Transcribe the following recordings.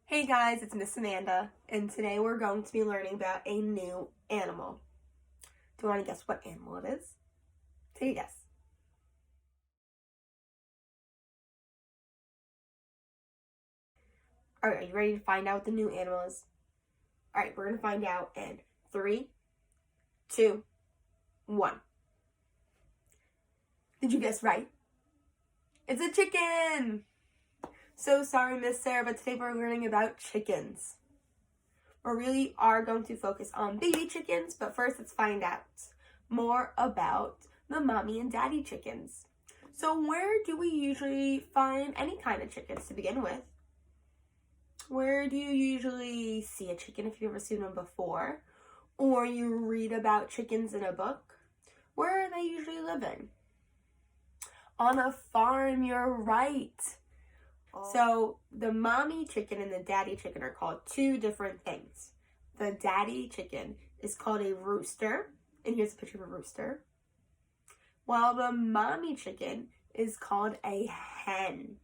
Hey guys, it's Miss Amanda, and today we're going to be learning about a new animal. Do you want to guess what animal it is? Take a guess. Alright, are you ready to find out what the new animal is? Alright, we're going to find out in 3, 2, 1. Did you guess right? It's a chicken! So sorry, Miss Sarah, but today we're learning about chickens. We really are going to focus on baby chickens, but first let's find out more about the mommy and daddy chickens. So where do we usually find any kind of chickens to begin with? Where do you usually see a chicken if you've ever seen one before? Or you read about chickens in a book? Where are they usually living? On a farm, you're right. So the mommy chicken and the daddy chicken are called two different things. The daddy chicken is called a rooster, and here's a picture of a rooster, while the mommy chicken is called a hen.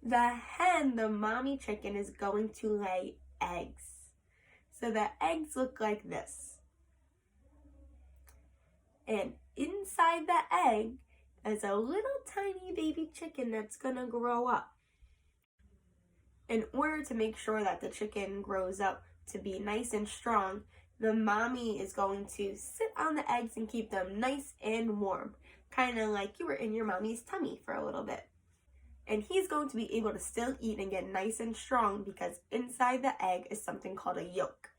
The hen, the mommy chicken, is going to lay eggs. So the eggs look like this. And inside the egg is a little tiny baby chicken that's going to grow up. In order to make sure that the chicken grows up to be nice and strong, the mommy is going to sit on the eggs and keep them nice and warm, kind of like you were in your mommy's tummy for a little bit. And he's going to be able to still eat and get nice and strong because inside the egg is something called a yolk.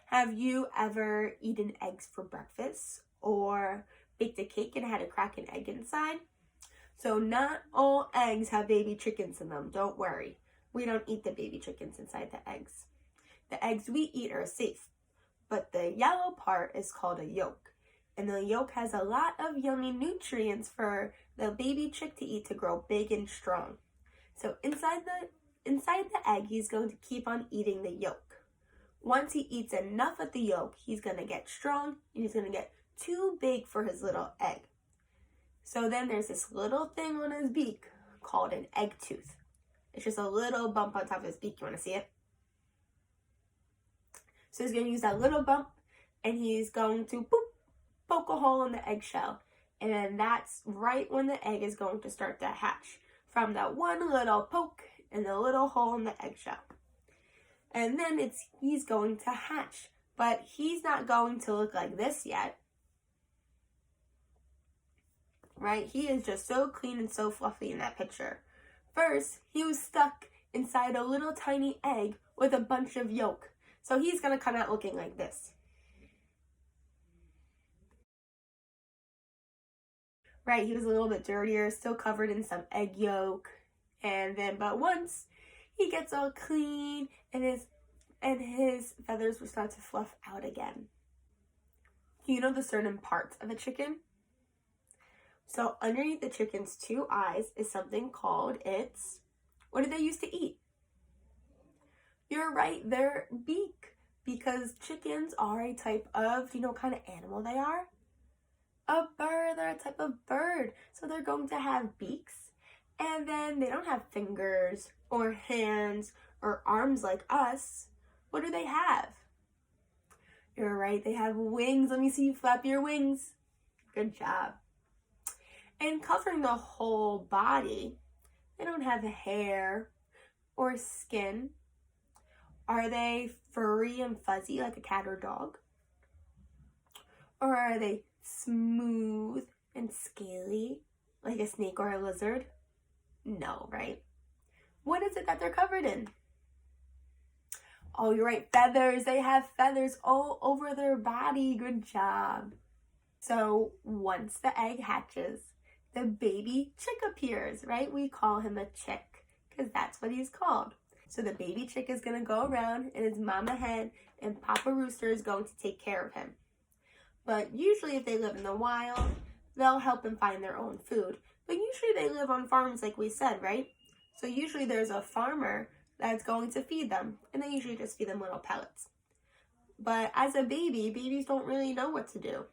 Have you ever eaten eggs for breakfast or baked a cake and had a crack an egg inside? So not all eggs have baby chickens in them, don't worry. We don't eat the baby chickens inside the eggs. The eggs we eat are safe, but the yellow part is called a yolk. And the yolk has a lot of yummy nutrients for the baby chick to eat to grow big and strong. So inside the egg, he's going to keep on eating the yolk. Once he eats enough of the yolk, he's going to get strong and he's going to get too big for his little egg. So then there's this little thing on his beak called an egg tooth. It's just a little bump on top of his beak. You want to see it? So he's going to use that little bump and he's going to poke a hole in the eggshell. And then that's right when the egg is going to start to hatch from that one little poke and the little hole in the eggshell. And then he's going to hatch. But he's not going to look like this yet. Right? He is just so clean and so fluffy in that picture. First, he was stuck inside a little tiny egg with a bunch of yolk. So he's going to come out looking like this. Right, he was a little bit dirtier, still covered in some egg yolk. But once he gets all clean and his feathers will start to fluff out again. Do you know the certain parts of a chicken? So underneath the chicken's two eyes is something called what do they used to eat? You're right, their beak. Because chickens are a type of, do you know what kind of animal they are? A bird, they're a type of bird. So they're going to have beaks. And then they don't have fingers or hands or arms like us. What do they have? You're right, they have wings. Let me see you flap your wings. Good job. And covering the whole body, they don't have hair or skin. Are they furry and fuzzy like a cat or dog? Or are they smooth and scaly like a snake or a lizard? No, right? What is it that they're covered in? Oh, you're right, feathers. They have feathers all over their body. Good job. So once the egg hatches, the baby chick appears, right? We call him a chick because that's what he's called. So the baby chick is going to go around and his mama hen and Papa Rooster is going to take care of him. But usually if they live in the wild, they'll help him find their own food. But usually they live on farms like we said, right? So usually there's a farmer that's going to feed them. And they usually just feed them little pellets. But as a baby, babies don't really know what to do.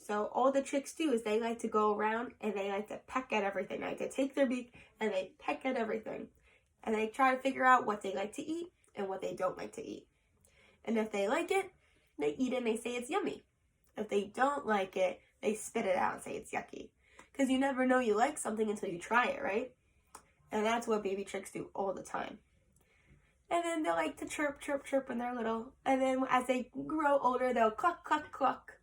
So all the chicks do is they like to go around and they like to peck at everything. They like to take their beak and they peck at everything. And they try to figure out what they like to eat and what they don't like to eat. And if they like it, they eat it and they say it's yummy. If they don't like it, they spit it out and say it's yucky. Because you never know you like something until you try it, right? And that's what baby chicks do all the time. And then they like to chirp, chirp, chirp when they're little. And then as they grow older, they'll cluck, cluck, cluck.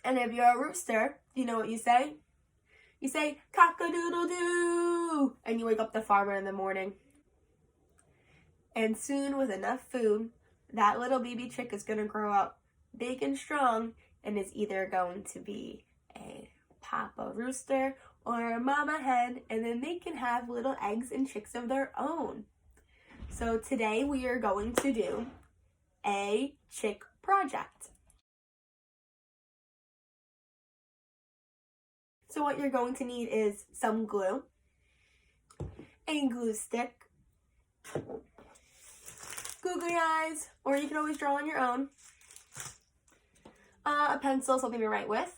And if you're a rooster, you know what you say? You say, cock-a-doodle-doo! And you wake up the farmer in the morning. And soon, with enough food, that little baby chick is going to grow up big and strong and is either going to be a papa rooster or a mama hen, and then they can have little eggs and chicks of their own. So today we are going to do a chick project. So what you're going to need is some glue, a glue stick, googly eyes, or you can always draw on your own, a pencil, something to write with,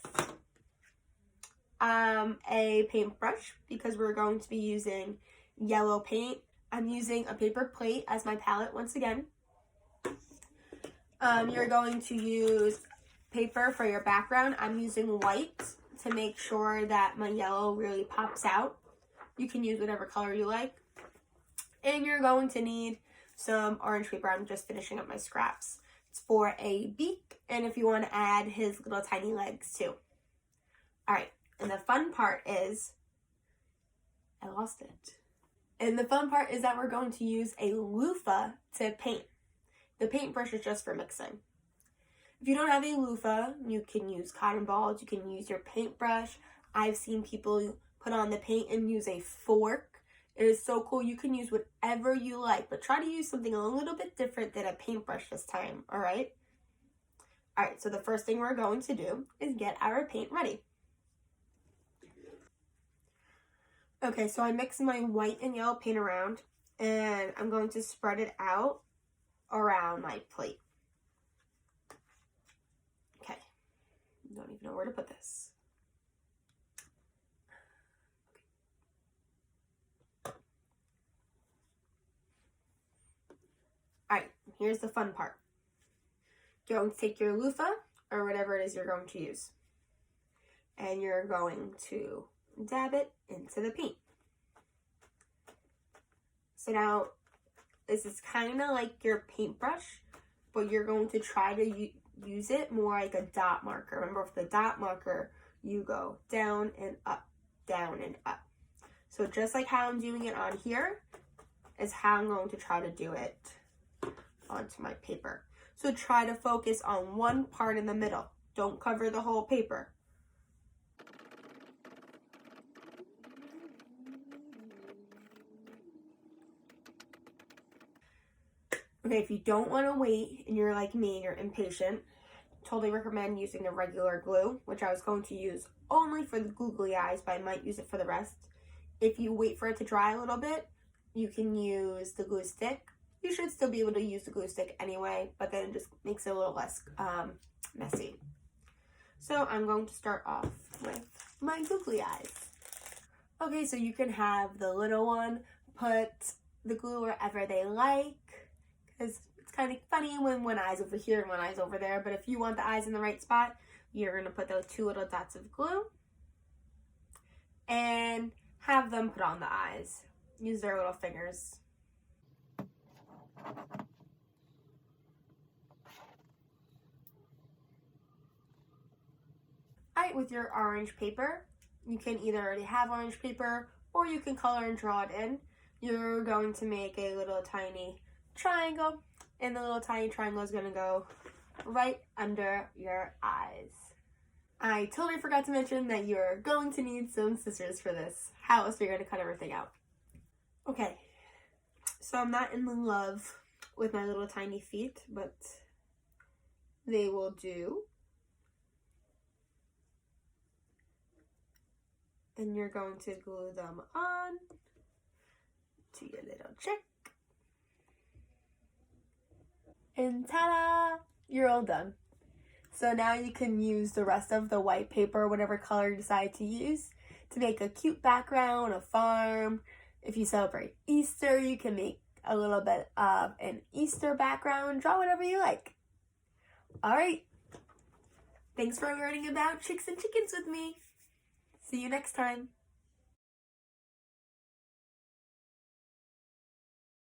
a paintbrush, because we're going to be using yellow paint. I'm using a paper plate as my palette once again. You're going to use paper for your background. I'm using white to make sure that my yellow really pops out. You can use whatever color you like. And you're going to need some orange paper. I'm just finishing up my scraps. It's for a beak, and if you want to add his little tiny legs too. Alright, and the fun part is, I lost it. And the fun part is that we're going to use a loofah to paint. The paintbrush is just for mixing. If you don't have a loofah, you can use cotton balls, you can use your paintbrush. I've seen people put on the paint and use a fork. It is so cool. You can use whatever you like, but try to use something a little bit different than a paintbrush this time, all right? All right, so the first thing we're going to do is get our paint ready. Okay, so I mixed my white and yellow paint around, and I'm going to spread it out around my plate. Okay, don't even know where to put this. Alright, here's the fun part. You're going to take your loofah, or whatever it is you're going to use, and you're going to dab it into the paint. So now, this is kind of like your paintbrush, but you're going to try to use it more like a dot marker. Remember, with the dot marker, you go down and up, down and up. So just like how I'm doing it on here, is how I'm going to try to do it onto my paper. So try to focus on one part in the middle. Don't cover the whole paper. Okay, if you don't want to wait and you're like me and you're impatient, totally recommend using the regular glue, which I was going to use only for the googly eyes, but I might use it for the rest. If you wait for it to dry a little bit, you can use the glue stick. You should still be able to use the glue stick anyway, but then it just makes it a little less messy. So I'm going to start off with my googly eyes. Okay, so you can have the little one put the glue wherever they like, because it's kind of funny when one eye's over here and one eye's over there, but if you want the eyes in the right spot, you're going to put those two little dots of glue and have them put on the eyes. Use their little fingers. Alright, with your orange paper, you can either already have orange paper or you can color and draw it in. You're going to make a little tiny triangle, and the little tiny triangle is going to go right under your eyes. I totally forgot to mention that you're going to need some scissors for this. How else are you going to cut everything out? Okay, so I'm not in love with my little tiny feet, but they will do. And you're going to glue them on to your little chick. And ta-da! You're all done. So now you can use the rest of the white paper, whatever color you decide to use, to make a cute background, a farm. If you celebrate Easter, you can make a little bit of an Easter background. Draw whatever you like. All right. Thanks for learning about chicks and chickens with me. See you next time.